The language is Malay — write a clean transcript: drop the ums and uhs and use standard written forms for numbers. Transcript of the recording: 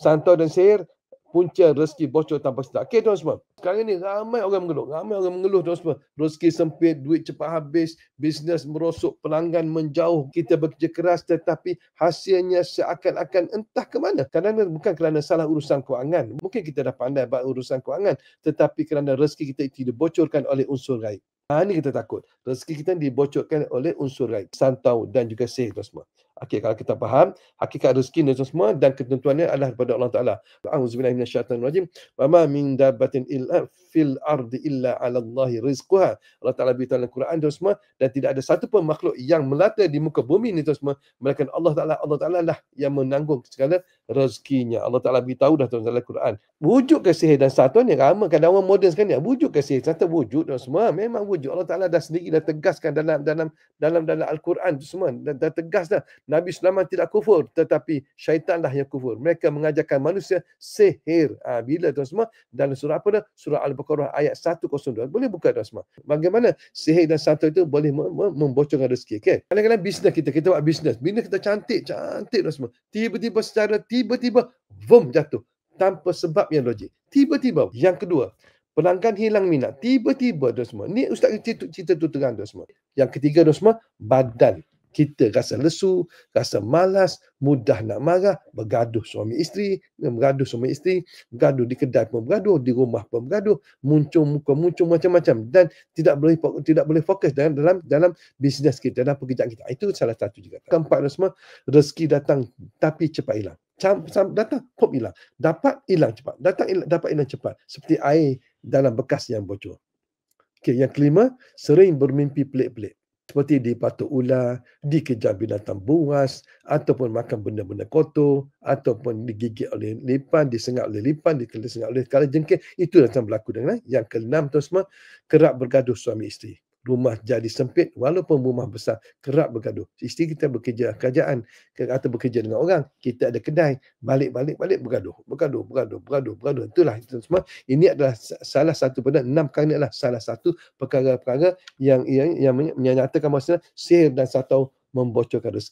Santau dan sihir, punca rezeki bocor tanpa sedar. Okey tuan semua. Sekarang ni ramai orang mengeluh tuan semua. Rezeki sempit, duit cepat habis, bisnes merosot, pelanggan menjauh. Kita bekerja keras tetapi hasilnya seakan-akan entah ke mana. Kadang-kadang bukan kerana salah urusan kewangan. Mungkin kita dah pandai buat urusan kewangan, tetapi kerana rezeki kita tidak dibocorkan oleh unsur gaib. Ini kita takut. Rezeki kita dibocorkan oleh unsur gaib, santau dan juga sihir tuan semua. Okey, kalau kita faham hakikat rezeki ni tuan semua dan ketentuannya adalah daripada Allah Taala. A'udzubillahi minasyaitanirrajim. Wa ma min dabbatin illa fil ardi illa 'ala Allahi rizquha. Allah Taala beritahu dalam Quran tuan semua, dan tidak ada satu pun makhluk yang melata di muka bumi ni tuan semua melainkan Allah Taala lah yang menanggung segala rezekinya. Allah Taala beritahu dah tuan dalam Quran. Wujud ke sihir dan santau ni ramai kadang orang moden sekarang ni. Wujud ke sihir santau? Wujud tuan semua. Memang wujud. Allah Taala dah sendiri dah tegaskan dalam Al-Quran tu semua. Dah tegas dah. Nabi Sulaiman tidak kufur, tetapi syaitanlah yang kufur. Mereka mengajarkan manusia sihir. Bila tuan semua? Dalam surah apa dah? Surah Al-Baqarah ayat 102. Boleh buka tuan semua. Bagaimana sihir dan santau itu boleh membocorkan rezeki. Okay? Kadang-kadang bisnes kita buat bisnes. Bisnes kita cantik tuan semua. Tiba-tiba, boom, jatuh. Tanpa sebab yang logik. Tiba-tiba. Yang kedua, pelanggan hilang minat. Tiba-tiba tuan semua. Ni Ustaz cerita tu terang tuan semua. Yang ketiga tuan semua, badan. Kita rasa lesu, rasa malas, mudah nak marah, bergaduh suami isteri, bergaduh di kedai pun bergaduh, di rumah pun bergaduh, muncul macam-macam dan tidak boleh fokus dalam bisnes kita, dalam pekerjaan kita. Itu salah satu juga. Keempat semua, rezeki datang tapi cepat hilang. Datang, pop hilang. Dapat hilang cepat. Dapat hilang cepat. Seperti air dalam bekas yang bocor. Okay, yang kelima, sering bermimpi pelik-pelik. Seperti dipatuk ular, dikejar binatang buas, ataupun makan benda-benda kotor, ataupun digigit oleh lipan, disengat oleh lipan, disengat oleh kalajengking. Itu datang berlaku dengan. Yang keenam tu semua, kerap bergaduh suami isteri. Rumah jadi sempit walaupun rumah besar, kerap bergaduh. Isteri kita bekerja kerajaan atau bekerja dengan orang, kita ada kedai, balik bergaduh. Itulah itu semua. Ini adalah salah satu pada 6 kali adalah salah satu perkara-perkara yang menyatakan masalah sihir dan santau membocorkan rezeki.